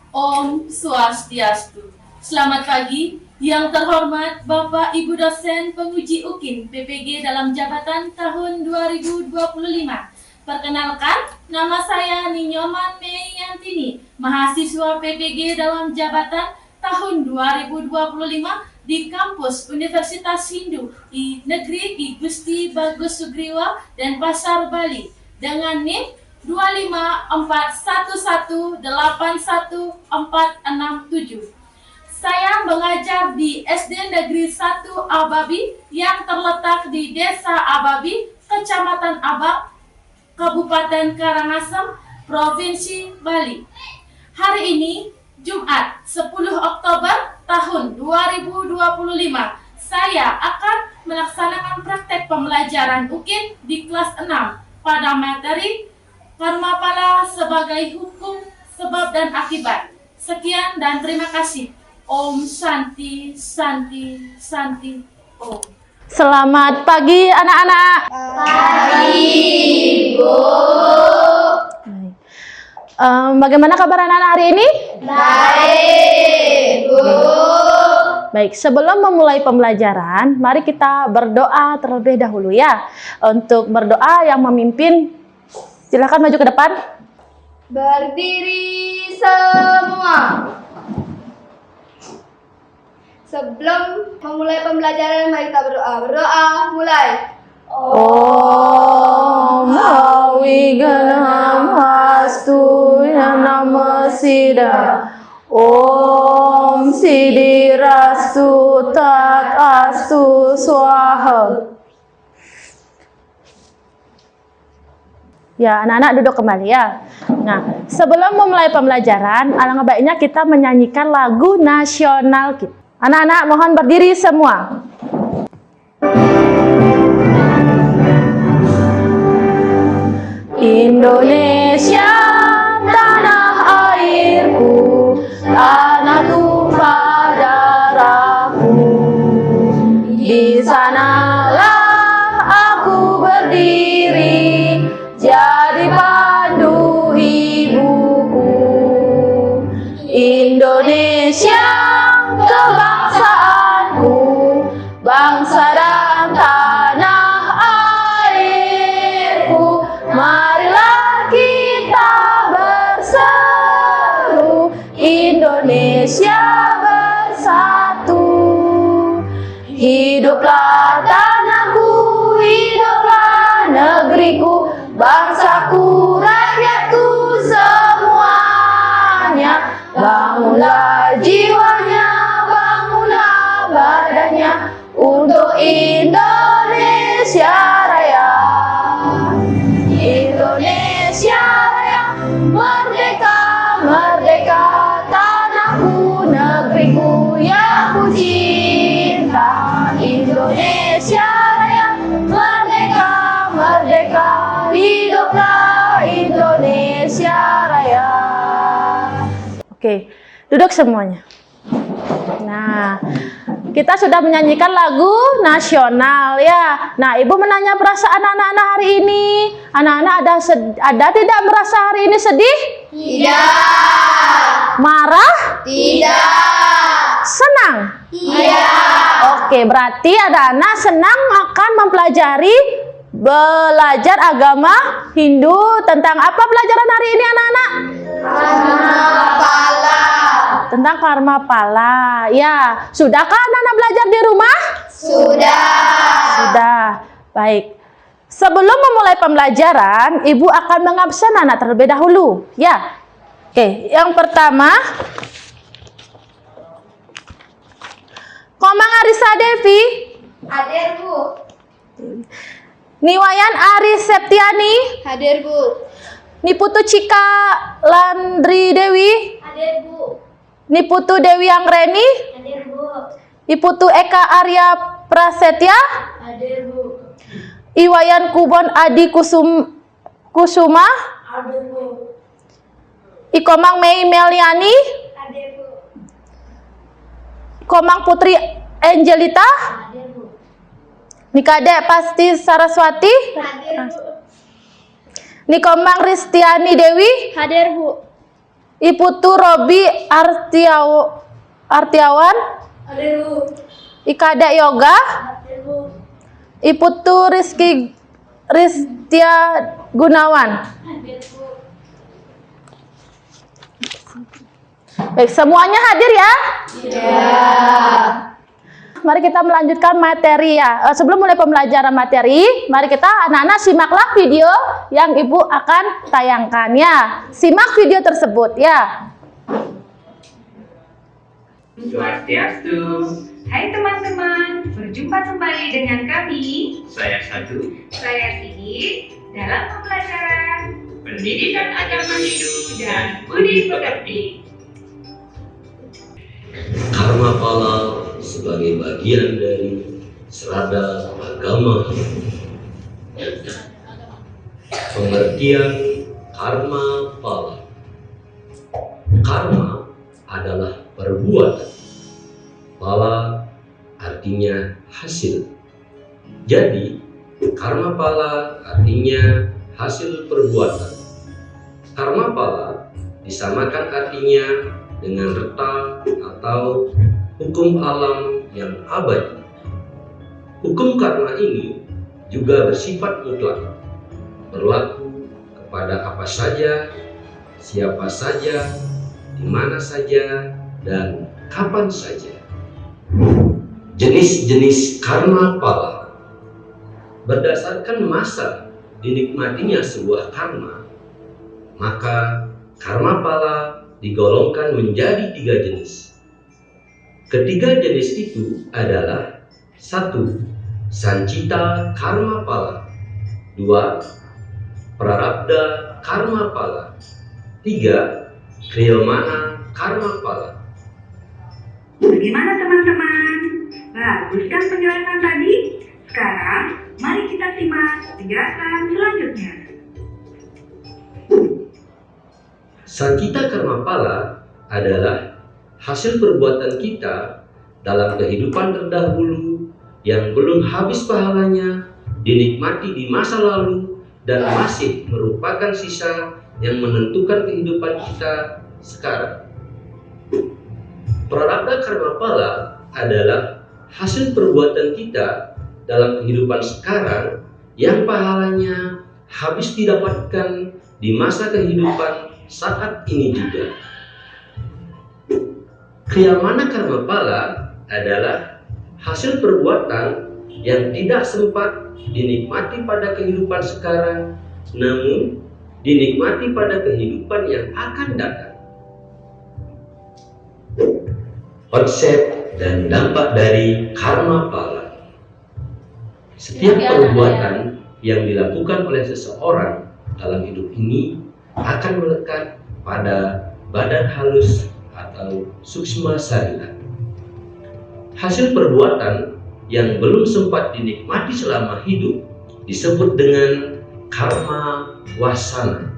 Om Swastiastu. Selamat pagi, yang terhormat Bapak Ibu dosen penguji UKIN PPG dalam jabatan tahun 2025. Perkenalkan, nama saya Ninyoman Meiantini, mahasiswa PPG dalam jabatan tahun 2025 di kampus Universitas Hindu di Negeri I Gusti Bagus Sugriwa dan Pasar Bali dengan NIM 25411814667. Saya mengajar di SD Negeri 1 Ababi yang terletak di Desa Ababi, Kecamatan Abak, Kabupaten Karangasem, Provinsi Bali. Hari ini, Jumat 10 Oktober tahun 2025, saya akan melaksanakan praktek pembelajaran UKIN di kelas 6 pada materi Karma Pala sebagai hukum, sebab dan akibat. Sekian dan terima kasih. Om Santi, Santi, Santi, Om. Selamat pagi anak-anak. Pagi, Bu. Bagaimana kabar anak-anak hari ini? Baik, Bu. Baik, sebelum memulai pembelajaran, mari kita berdoa terlebih dahulu ya. Untuk berdoa yang memimpin, silakan maju ke depan. Berdiri semua. Sebelum memulai pembelajaran, mari kita berdoa. Berdoa, mulai. Om Hawiganam Hastu Yanama Sida Om Sidirastu Tak Astu Swaha. Ya, anak-anak duduk kembali ya. Nah, sebelum memulai pembelajaran, alangkah baiknya kita menyanyikan lagu nasional kita. Anak-anak mohon berdiri semua. Indonesia, tanah airku, tanah tumpah darahku. Di sanalah aku berdiri, jadi pandu ibuku. Indonesia, kebangsaanku, bangsa dan tanah airku. Marilah kita berseru, Indonesia bersatu. Hiduplah tanahku, hiduplah negeriku, bangsaku, rakyatku semuanya. Bangunlah jiwanya, bangunlah badannya untuk Indonesia Raya. Indonesia Raya, merdeka, merdeka, tanahku, negeriku yang ku cinta. Indonesia Raya, merdeka, merdeka, hiduplah Indonesia Raya. Oke, duduk semuanya. Nah, kita sudah menyanyikan lagu nasional ya. Nah, Ibu menanya perasaan anak-anak hari ini. Anak-anak ada tidak merasa hari ini sedih? Tidak. Marah? Tidak. Senang? Iya. Oke, berarti ada anak senang akan mempelajari belajar agama Hindu. Tentang apa pelajaran hari ini anak-anak? Karma Pala. Tentang karma pala. Ya, sudahkah anak-anak belajar di rumah? Sudah. Sudah. Baik. Sebelum memulai pembelajaran, Ibu akan mengabsen anak terlebih dahulu. Ya. Oke, yang pertama, Komang Arisa Devi, Hadir, Bu. Niwayan Ari Septiani, Hadir, Bu. Niputu Cika Landri Dewi, Hadir, Bu. Niputu Dewi Anggreni, Hadir, Bu. Niputu Eka Arya Prasetya, Hadir, Bu. Iwayan Kubon Adi Kusuma, Hadir, Bu. Ikomang Mei Meliani, Hadir, Bu. Komang Putri Angelita, Hadir, Bu. Nikade Pasti Saraswati, Hadir, Bu. Nikomang Ristiani Dewi, Hadir, Bu. Iputu Robi Artiawan, Hadir Bu. Ikada Yoga, Hadir Bu. Iputu Ristia Gunawan. Hadir Bu. Baik, semuanya hadir ya? Ya. Mari kita melanjutkan materi ya. Sebelum mulai pembelajaran materi, mari kita anak-anak simaklah video yang Ibu akan tayangkan ya. Simak video tersebut ya. Swastiastu. Hai teman-teman, berjumpa kembali dengan kami. Saya Sadu, Saya Sidi dalam pembelajaran pendidikan agama hidup dan budi pekerti. Karma pala sebagai bagian dari serada agama hidup. Pengertian karma pala. Karma adalah perbuatan. Pala artinya hasil. Jadi, karma pala artinya hasil perbuatan. Karma pala disamakan artinya dengan reta atau hukum alam yang abadi. Hukum karma ini juga bersifat mutlak, berlaku kepada apa saja, siapa saja, di mana saja, dan kapan saja. Jenis-jenis karma pala. Berdasarkan masa dinikmatinya sebuah karma, maka karma pala digolongkan menjadi 3 jenis. Ketiga jenis itu adalah 1. Sancita karma pala, 2. Prarabdha karma pala, 3. Kriyamana karma pala. Bagaimana teman-teman? Bagus kan penjelasan tadi? Sekarang mari kita simak penjelasan selanjutnya. Sancita karma pala adalah hasil perbuatan kita dalam kehidupan terdahulu yang belum habis pahalanya, dinikmati di masa lalu, dan masih merupakan sisa yang menentukan kehidupan kita sekarang. Prarabdha karma pala adalah hasil perbuatan kita dalam kehidupan sekarang yang pahalanya habis didapatkan di masa kehidupan saat ini juga. Kriyamana karma pala adalah hasil perbuatan yang tidak sempat dinikmati pada kehidupan sekarang, namun dinikmati pada kehidupan yang akan datang. Konsep dan dampak dari karma pala. Setiap perbuatan yang dilakukan oleh seseorang dalam hidup ini akan melekat pada badan halus atau suksma sarira. Hasil perbuatan yang belum sempat dinikmati selama hidup disebut dengan karma wasana.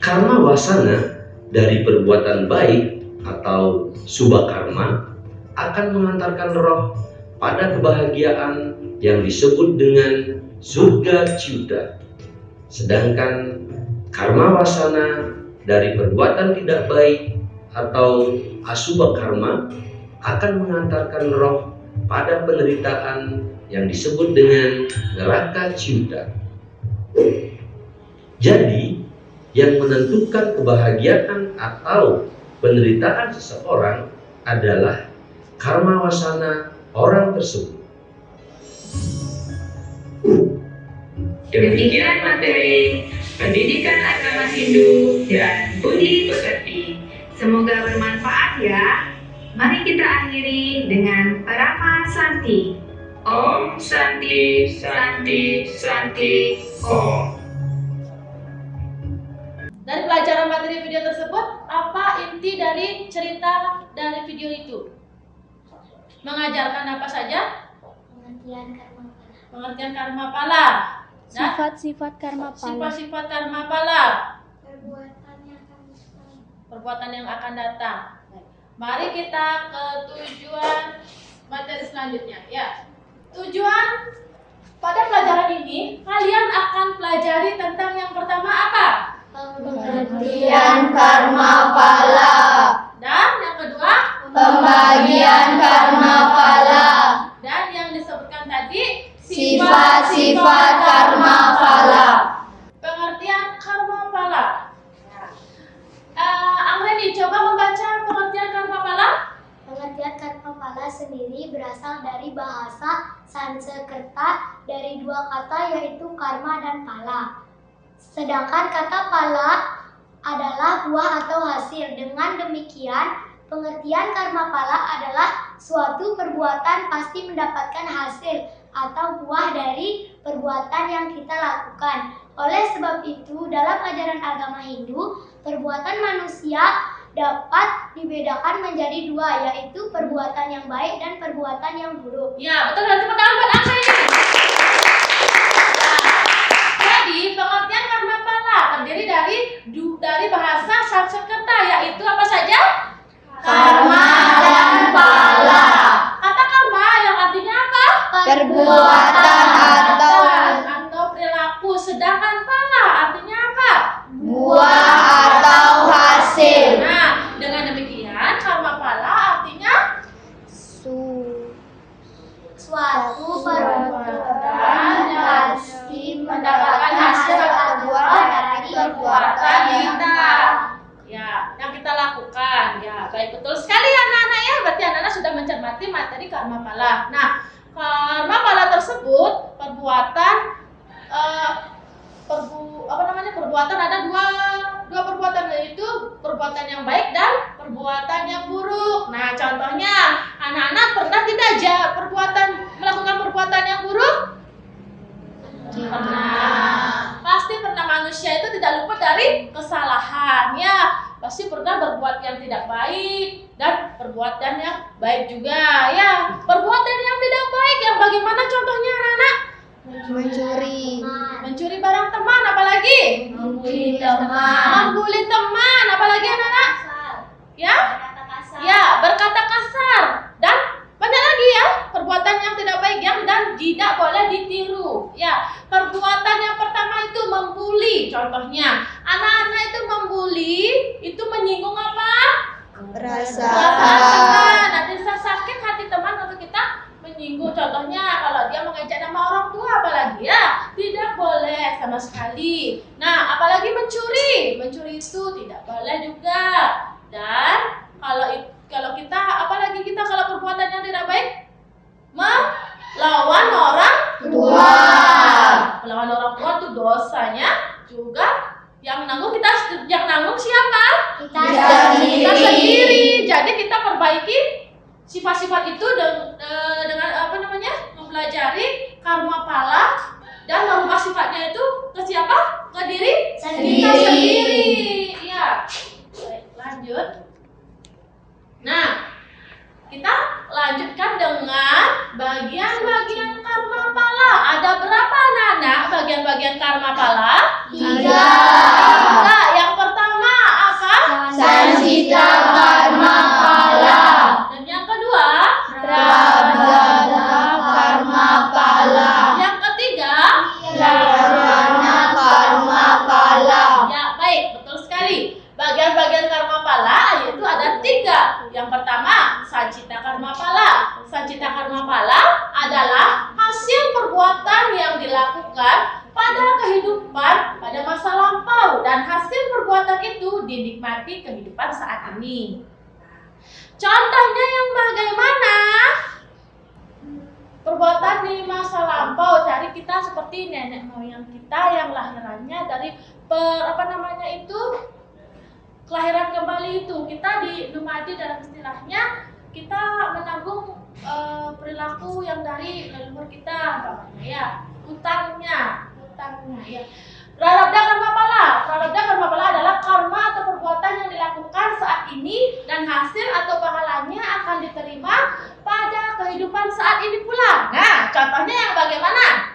Karma wasana dari perbuatan baik atau subha karma akan mengantarkan roh pada kebahagiaan yang disebut dengan surga ciuta. Sedangkan karma wasana dari perbuatan tidak baik atau asubha karma akan mengantarkan roh pada penderitaan yang disebut dengan neraka ciuta. Jadi, yang menentukan kebahagiaan atau penderitaan seseorang adalah karma wasana orang tersebut. Demikian materi pendidikan agama Hindu dan budi pekerti. Semoga bermanfaat ya. Mari kita akhiri dengan Parama Santi. Om Santi, Santi, Santi, Om. Dari pelajaran materi video tersebut, apa inti dari cerita dari video itu? Mengajarkan apa saja? Pengertian karma pala. Pengertian karma pala. Dan Sifat-sifat karma pala. sifat-sifat karma pala. Perbuatan yang akan datang. Perbuatan yang akan datang. Mari kita ke tujuan materi selanjutnya. Ya, tujuan pada pelajaran ini kalian akan pelajari tentang yang pertama apa? Pengertian karma pala. Dan yang kedua, Pembagian karma pala. dan yang disebutkan tadi Sifat-sifat karma pala. pengertian karma pala. Angreni, coba membaca pengertian karma pala. Pengertian karma pala sendiri berasal dari bahasa Sanskerta dari dua kata yaitu karma dan pala. Sedangkan kata pala adalah buah atau hasil. Dengan demikian, pengertian karma pala adalah suatu perbuatan pasti mendapatkan hasil atau buah dari perbuatan yang kita lakukan. Oleh sebab itu, dalam ajaran agama Hindu, perbuatan manusia dapat dibedakan menjadi dua, yaitu perbuatan yang baik dan perbuatan yang buruk. Ya, betul. Dan tepuk tangan buat Angreni. Jadi, pengertian karma pala terdiri dari bahasa Sanskerta, yaitu apa saja? Karma dan pala. Kata karma yang artinya apa? Perbuatan Atau perilaku. Sedangkan pala artinya apa? buah atau hasil. Nah, dengan demikian karma pala artinya Suatu perbuatan pasti mendapatkan hasil atau buah dari perbuatan kita. Ya, yang kita lakukan. Ya, baik, betul sekali anak-anak ya. Berarti anak-anak sudah mencermati materi karma pala. Nah, karma pala tersebut perbuatan perbuatan ada dua perbuatan, yaitu perbuatan yang baik dan perbuatan yang buruk. Nah, contohnya anak-anak pernah tidak melakukan perbuatan yang buruk? Pernah. Pasti pernah. Manusia itu tidak luput dari kesalahan ya. Pasti pernah berbuat yang tidak baik dan perbuatan yang baik juga ya. Perbuatan yang tidak baik yang bagaimana contohnya anak-anak? Mencuri barang teman, apalagi? Membuli teman. Membuli teman, apalagi anak-anak? Ya? Ya, berkata kasar. Dan banyak lagi ya perbuatan yang tidak baik yang dan tidak boleh ditiru. Ya, perbuatan yang pertama itu membuli. Contohnya, anak-anak itu membuli, itu menyinggung apa? Perasaan teman. Nanti bisa sakit hati teman untuk kita menyinggung. Contohnya kalau dia mengejek nama orang tua, apalagi ya tidak boleh sama sekali. Nah, apalagi mencuri itu tidak boleh juga. Dan kalau kita, apalagi kita kalau perbuatan yang tidak baik, melawan orang tua. Melawan orang tua itu dosanya juga yang nanggung siapa? kita Kita sendiri. Jadi kita perbaiki sifat-sifat itu dengan mempelajari karma pala dan merubah sifatnya itu ke siapa? Ke diri kita sendiri. Iya. Baik, lanjut. Nah, kita lanjutkan dengan bagian-bagian karma pala. Ada berapa anak-anak bagian-bagian karma pala? 3. Yang pertama apa? Sansita karma pala. Dan yang kedua? Prabhada karma pala. Yang ketiga? Dharana karma pala. Ya, baik, betul sekali. Bagian-bagian karma pala yaitu ada 3. Yang pertama, sancita karma pala. Sancita karma pala adalah hasil perbuatan yang dilakukan pada kehidupan pada masa lampau dan hasil perbuatan itu dinikmati kehidupan saat ini. Contohnya yang bagaimana? Perbuatan di masa lampau, cari kita seperti nenek moyang kita yang lahirannya dari kelahiran kembali itu. Kita di Numadi dalam istilahnya kita menanggung perilaku yang dari leluhur kita, namanya ya, utangnya ya. Prarabdha karma pala. Prarabdha karma pala adalah karma atau perbuatan yang dilakukan saat ini dan hasil atau pahalanya akan diterima pada kehidupan saat ini pula. Nah, contohnya yang bagaimana?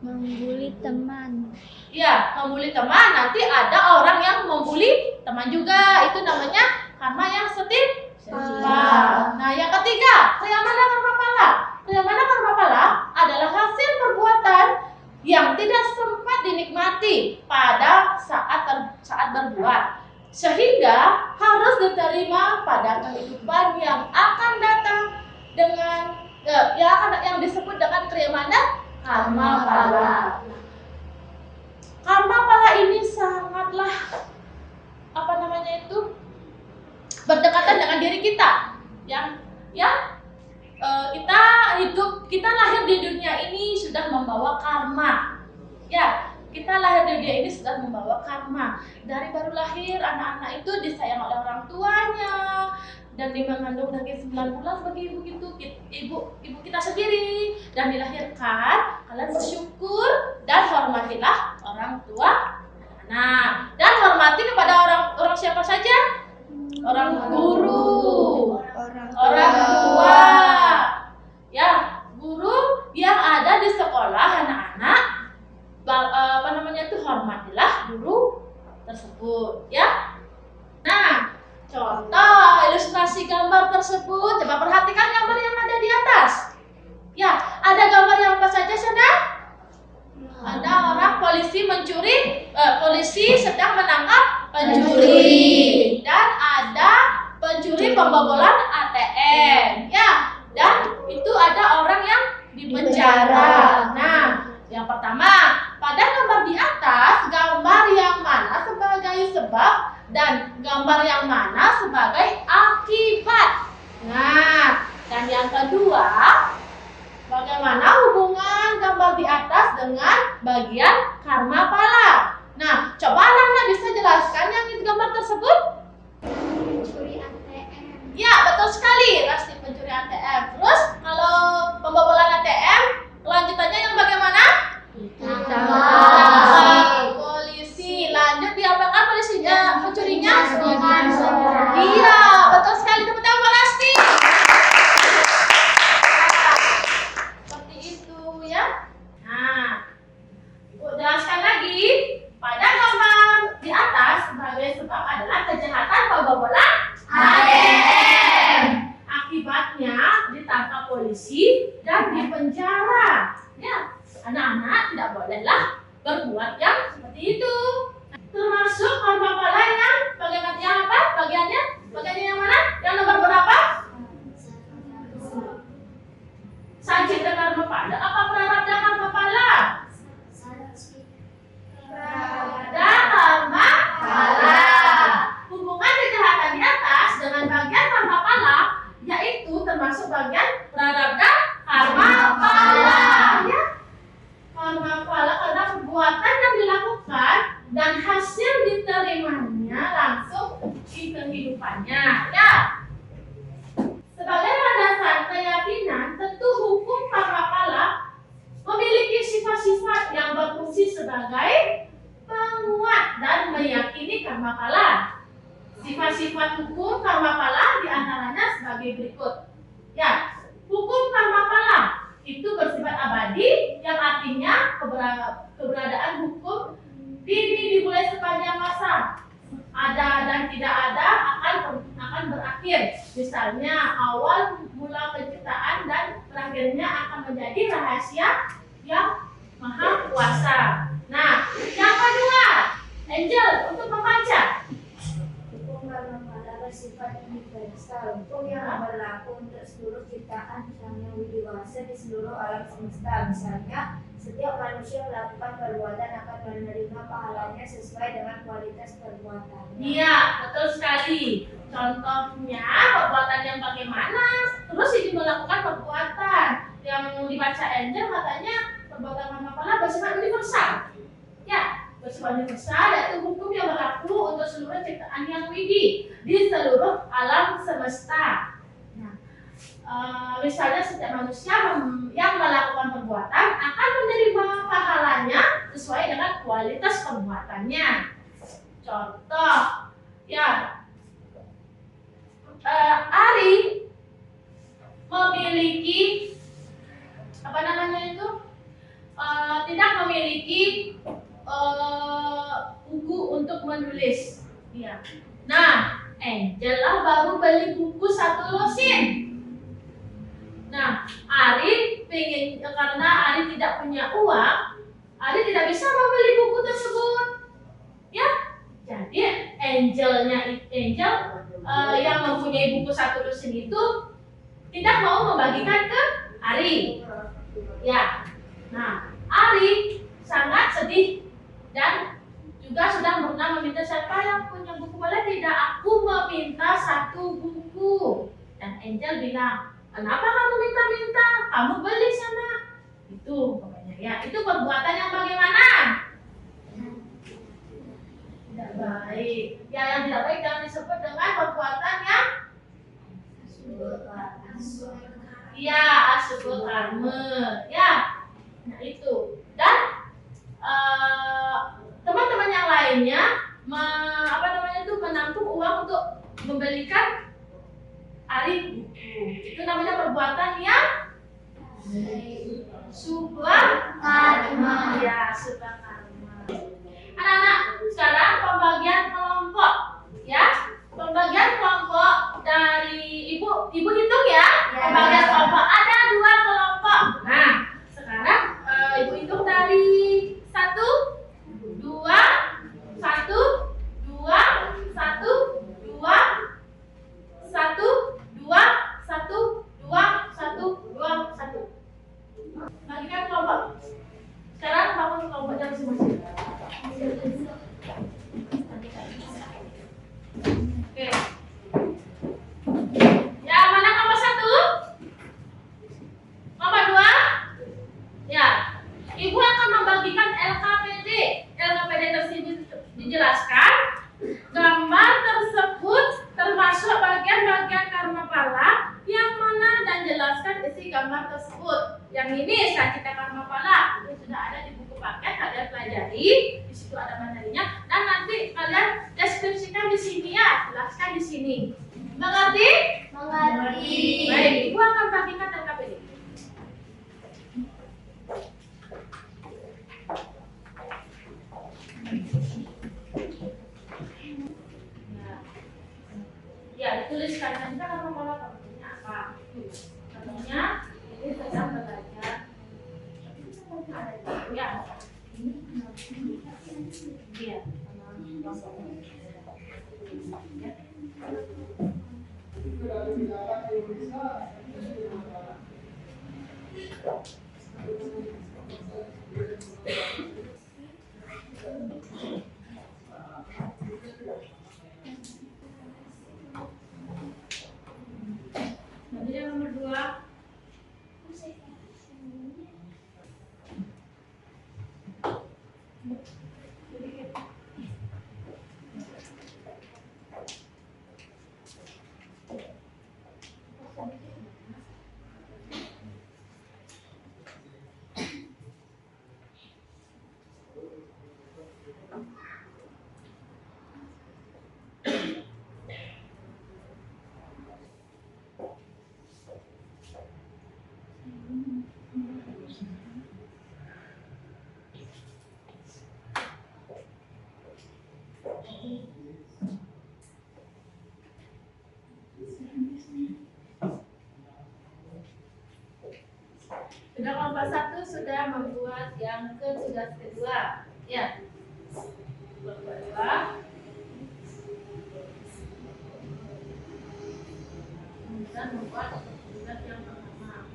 membuli teman. Ya, membuli teman. Nanti ada orang yang membuli teman juga. Itu namanya karma yang setimpal. Nah, yang ketiga, priyamana karma pala. Priyamana karma pala adalah hasil perbuatan yang tidak sempat dinikmati pada saat berbuat, sehingga harus diterima pada kehidupan yang akan datang dengan yang disebut dengan keimanan karma pala. Karma pala ini sangatlah berdekatan dengan diri kita, kita lahir di dunia ini sudah membawa karma. Ya, kita lahir di dunia ini sudah membawa karma. Dari baru lahir, anak-anak itu disayang oleh orang tuanya dan mengandung daging 9 bulan sebagai ibu kita sendiri, dan dilahirkan. Kalian bersyukur dan hormatilah orang tua anak, dan hormati kepada orang siapa saja? Orang guru, orang tua, ya, guru yang ada di sekolah anak-anak. Hormatilah guru tersebut, ya. Nah, contoh ilustrasi gambar tersebut, coba perhatikan gambar yang ada di atas. Ya, ada gambar yang apa saja sana? Ada orang polisi polisi sedang menangkap pencuri, dan ada pencuri pembobolan ATM, ya, dan itu ada orang yang dipenjara. Nah, yang pertama, pada gambar di atas, gambar yang mana sebagai sebab dan gambar yang mana sebagai akibat. Nah, dan yang kedua, bagaimana hubungan gambar di atas dengan bagian karma pala? Nah, coba anak-anak bisa jelaskan yang di gambar tersebut? Pencuri ATM. Ya, betul sekali, pasti pencuri ATM. Terus, kalau pembobolan ATM, kelanjutannya yang bagaimana? Polisi. Lanjut diapakan polisinya? Pencurinya? Iya, betul sekali. Tepuk tangan Pak Rasti. Seperti itu, ya. Nah, Ibu jelaskan lagi. Pada gambar di atas, sebagai sebab adalah kejahatan pembobolan ATM. Akibatnya ditangkap polisi dan dipenjara. Ya, anak-anak tidak bolehlah berbuat yang seperti itu. Termasuk karma pala yang bagian apa? Bagiannya yang mana? Yang nomor berapa? Sajida karma pala apa prarabdha karma pala? Prarabdha karma pala. Hubungan kejahatan di atas dengan bagian karma pala yaitu termasuk bagian prarabdha karma pala. Ya. Karma pala karena perbuatan yang dilakukan dan hasil diterimanya langsung di kehidupannya. Ya. Sebagai landasan keyakinan, tentu hukum karma pala memiliki sifat-sifat yang berfungsi sebagai penguat dan meyakini karma pala. Sifat-sifat hukum karma pala diantaranya sebagai berikut. Ya, hukum karma pala itu bersifat abadi, yang artinya keberadaan hukum ini dimulai sepanjang masa. Ada dan tidak ada akan berakhir. Misalnya awal mula penciptaan dan terakhirnya akan menjadi rahasia yang maha kuasa. Nah, yang kedua, Angel untuk membaca. Hukum karma pala bersifat universal, hukum yang berlaku untuk seluruh ciptaan yang widiwasa di seluruh alam semesta. Misalnya, setiap manusia melakukan perbuatan akan menerima pahalanya sesuai dengan kualitas perbuatannya. Iya, betul sekali. Contohnya perbuatan yang bagaimana? Terus ini melakukan perbuatan yang dibaca Angel katanya perbuatan karma pala bersifat universal. Ya, bersifat universal yaitu hukum yang berlaku untuk seluruh ciptaan yang widi di seluruh alam semesta. Nah, misalnya setiap manusia yang melakukan perbuatan akan menerima pahalanya sesuai dengan kualitas perbuatannya. Contoh, ya, Ari memiliki tidak memiliki buku untuk menulis. Ya. Nah, Angel lah baru beli buku 1 lusin. Nah, Ari karena Ari tidak punya uang, Ari tidak bisa membeli buku tersebut. Ya, jadi Angel yang mempunyai buku satu dosen itu tidak mau membagikan ke Ari. Ya, nah Ari sangat sedih dan juga sudah pernah meminta siapa yang punya buku, boleh tidak aku meminta satu buku. Dan Angel bilang, kenapa kamu minta-minta? Kamu beli sana. Itu pokoknya ya. Itu perbuatan yang bagaimana? Tidak baik. Ya, yang tidak baik jangan disebut dengan perbuatan yang iya, asubul karma. Ya, nah itu. Dan teman-teman yang lainnya menampung uang untuk membelikan Ari buku. Itu namanya perbuatan yang subah karma. Ya, subah karma. Anak-anak, sekarang pembagian kelompok. Ya, pembagian kelompok dari ibu hitung ya. Pembagian kelompok ada 2 kelompok. Nah, sekarang ibu hitung dari 1, 2, 1, 2, 1, 2, 1, 2, 1, 2, 1, 2, 1. Bagikan kelompok. Sekarang bangun kelompoknya masing-masing. Oke. Ya, mana kelompok 1? Kelompok 2? Ya. Ibu akan membagikan LKPD. LKPD tersebut dijelaskan gambar tersebut termasuk bagian-bagian karma pala yang mana dan jelaskan isi gambar tersebut. Yang ini Sancita Karma Pala itu sudah ada di buku paket, kalian pelajari. Di situ ada materinya dan nanti kalian deskripsikan di sini ya, jelaskan di sini. Mengerti? Mengerti. Baik, ibu akan bagikan LKPD. Ya, dituliskan Sancita Karma Pala contohnya apa? Contohnya ini sedang belajar. Ya. Iya. Nanti yang nomor 2. Sudah kelompok 1 sudah membuat yang tugas kedua. Ya. Kelompok 2. Kemudian membuat tugas yang pertama.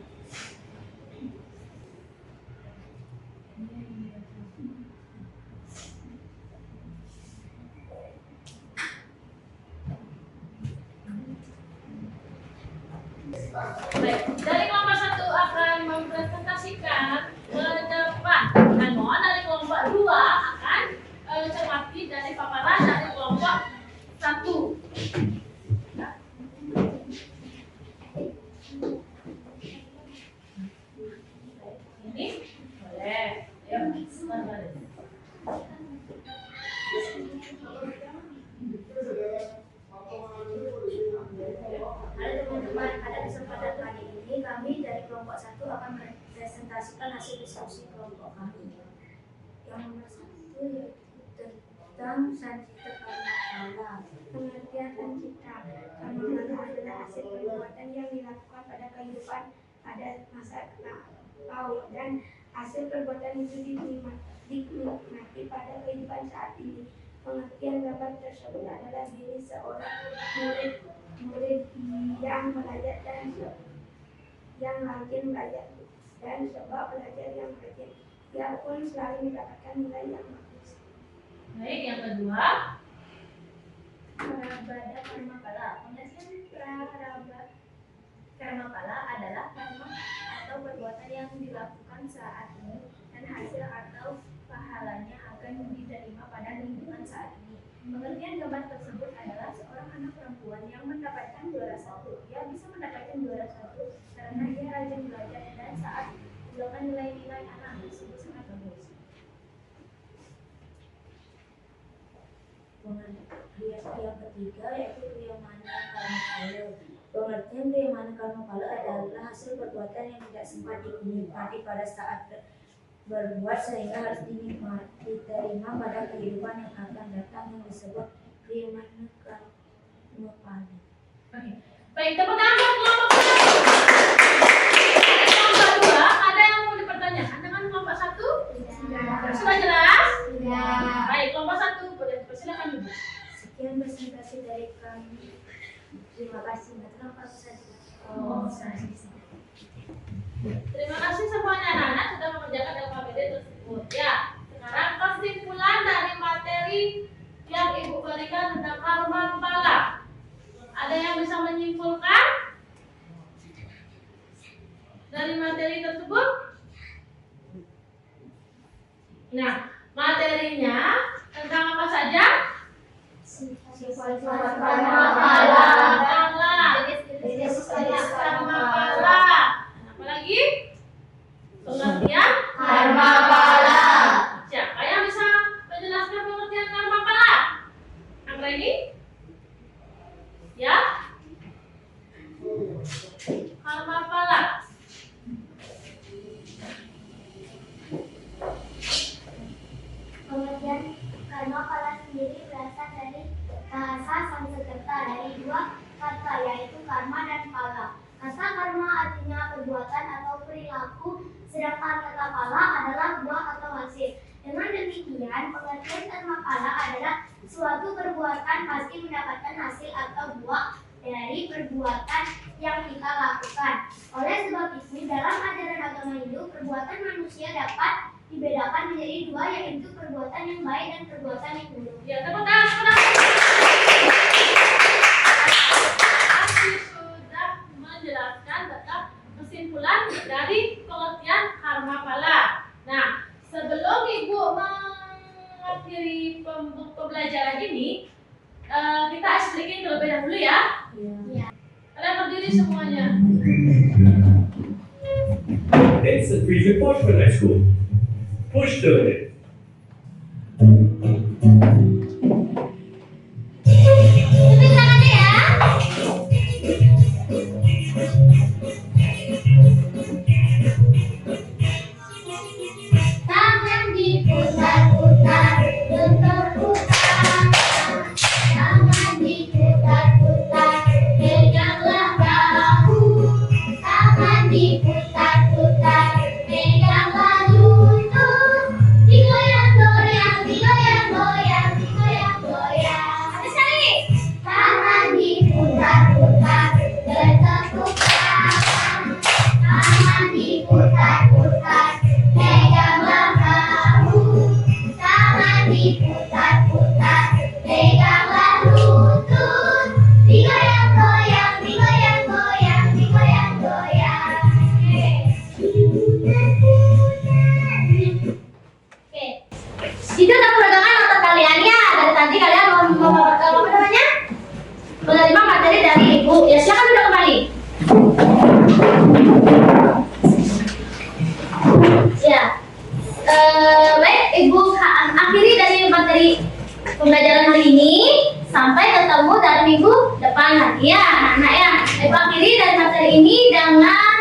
Baik, dari kelompok 1 akan mempresentasikan ke depan. Dan mohon dari kelompok 2 akan cermati dari paparan dari kelompok 1. Ini boleh. Ya, Halo teman-teman, pada kesempatan kali ini kami dari kelompok 1 akan mempresentasikan hasil diskusi kelompok kami. Yang nomor 1 yaitu tentang Sancita Karma Pala. Pengertian Sancita Karma Pala adalah hasil perbuatan yang dilakukan pada kehidupan pada masa lalu dan hasil perbuatan itu diterima dinikmati pada kehidupan saat ini. Pengertian gambar tersebut adalah diri seorang murid yang belajar dan yang rajin belajar dan sebab belajar yang rajin ia pun selalu mendapatkan nilai yang bagus. Baik, yang kedua. Prabada karma pala. Pengertian karma pala adalah karma atau perbuatan yang dilakukan saat ini dan hasil atau pahalanya akan diterima pada lingkungan saat ini. Pengertian gambar tersebut adalah seorang anak perempuan yang mendapatkan juara 1. Ia bisa mendapatkan juara 1 karena ia rajin belajar dan saat menggunakan nilai-nilai anak tersebut sangat bagus. Yang ketiga yaitu Priyamana Karma Pala. Pengertian Priyamana Karma Pala adalah hasil perbuatan yang tidak sempat dinikmati pada saat berbuat sehingga harus diterima pada kehidupan yang akan datang yang disebut Priyamana Karma Pala. Oke. Baik, tepuk tangan buat kelompok 1. Kelompok 2, ada yang mau dipertanyakan dengan kelompok 1? Sudah jelas? Sudah. Baik, kelompok 1 boleh persilakan dulu. Sekian presentasi dari kami. Terima kasih. Terima kasih. Terima kasih semuanya anak-anak sudah mengerjakan LKPD tersebut. Ya, sekarang kesimpulan dari materi yang Ibu berikan tentang karma pala. Ada yang bisa menyimpulkan dari materi tersebut? Nah, materinya tentang apa saja? Sifat-sifat Karma pala. Karma pala. Apa lagi? Pengertian karma pala. Siapa yang bisa menjelaskan pengertian karma pala? Anggra ini? Ya? Karma pala. Pengertian karma pala sendiri berasal dari bahasa Sanskerta dari dua kata yaitu karma dan pala. Kata karma artinya perbuatan atau perilaku, sedangkan kata pala adalah buah atau hasil. Dengan demikian, pengertian karma pala adalah suatu perbuatan pasti mendapatkan hasil atau buah dari perbuatan yang kita lakukan. Oleh sebab itu, dalam ajaran agama Hindu, perbuatan manusia dapat dibedakan menjadi dua, yaitu perbuatan yang baik dan perbuatan yang buruk. Ya, tepuk tangan. Sudah menjelaskan tentang kesimpulan dari pengertian karma pala. Nah, sebelum Ibu mengakhiri pembelajaran ini, kita explain terlebih dahulu ya. Kalian berdiri semuanya. Let's freeze the push for let's go. Push the Tutup tangannya ya. Tangan diputar-putar, berputar. Tangan diputar-putar, peganglah bahu. Tangan diputar-putar, peganglah lutut. Digoyang-goyang, digoyang-goyang, digoyang-goyang. Habis kali. Tangan diputar-putar, bertepuk tangan. Tangan diputar-putar, peganglah bahu. Tangan diputar-putar, peganglah lutut. Digoyang-goyang, digoyang-goyang, digoyang-goyang. Oke. Itu udah pegangan otot kalian ya. Dari tadi kalian mau apa namanya? Menerima materi dari Ibu. Ya silakan duduk kembali. Ya. Baik, Ibu akhiri dari materi pembelajaran hari ini. Sampai ketemu dari minggu depan lagi ya, anak-anak ya. Ibu akhiri dari materi ini dengan